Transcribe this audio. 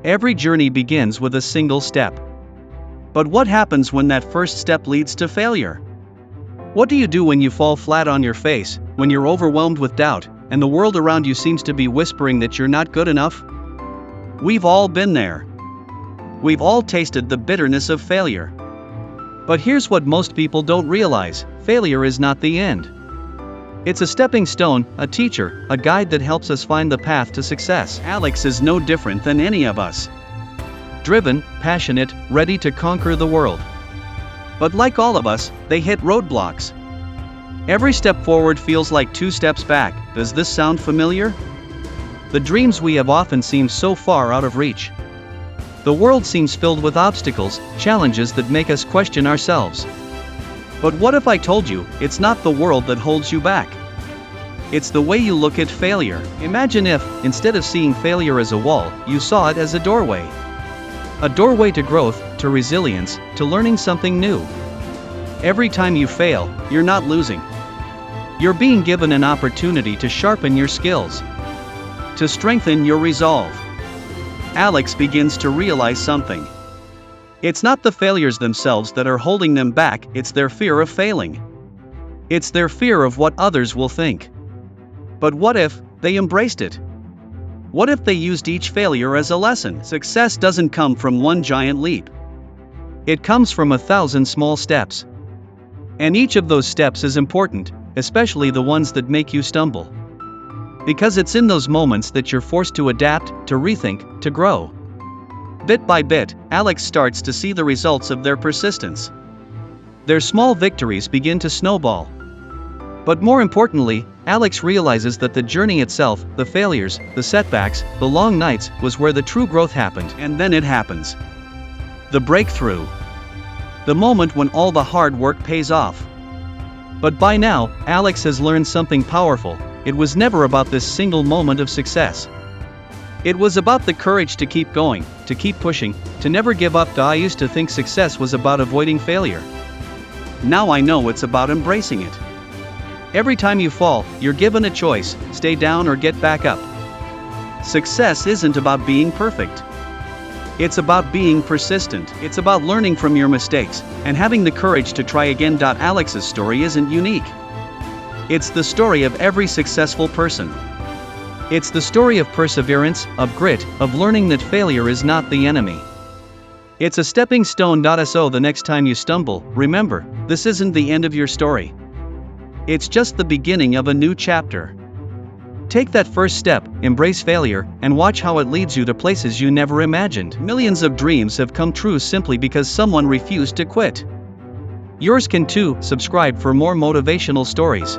Every journey begins with a single step. But what happens when that first step leads to failure? What do you do when you fall flat on your face, when you're overwhelmed with doubt, and the world around you seems to be whispering that you're not good enough? We've all been there. We've all tasted the bitterness of failure. But here's what most people don't realize: failure is not the end. It's a stepping stone, a teacher, a guide that helps us find the path to success. Alex is no different than any of us. Driven, passionate, ready to conquer the world. But like all of us, they hit roadblocks. Every step forward feels like 2 steps back. Does this sound familiar? The dreams we have often seem so far out of reach. The world seems filled with obstacles, challenges that make us question ourselves. But what if I told you, it's not the world that holds you back? It's the way you look at failure. Imagine if, instead of seeing failure as a wall, you saw it as a doorway. A doorway to growth, to resilience, to learning something new. Every time you fail, you're not losing. You're being given an opportunity to sharpen your skills, to strengthen your resolve. Alex begins to realize something. It's not the failures themselves that are holding them back, it's their fear of failing. It's their fear of what others will think. But what if they embraced it? What if they used each failure as a lesson? Success doesn't come from one giant leap. It comes from 1,000 small steps. And each of those steps is important, especially the ones that make you stumble. Because it's in those moments that you're forced to adapt, to rethink, to grow. Bit by bit, Alex starts to see the results of their persistence. Their small victories begin to snowball. But more importantly, Alex realizes that the journey itself, the failures, the setbacks, the long nights, was where the true growth happened. And then it happens. The breakthrough. The moment when all the hard work pays off. But by now, Alex has learned something powerful. It was never about this single moment of success. It was about the courage to keep going, to keep pushing, to never give up. I used to think success was about avoiding failure. Now I know it's about embracing it. Every time you fall, you're given a choice: stay down or get back up. Success isn't about being perfect. It's about being persistent. It's about learning from your mistakes and having the courage to try again. Alex's story isn't unique. It's the story of every successful person. It's the story of perseverance, of grit, of learning that failure is not the enemy. It's a stepping stone. So the next time you stumble, remember, this isn't the end of your story. It's just the beginning of a new chapter. Take that first step, embrace failure, and watch how it leads you to places you never imagined. Millions of dreams have come true simply because someone refused to quit. Yours can too. Subscribe for more motivational stories.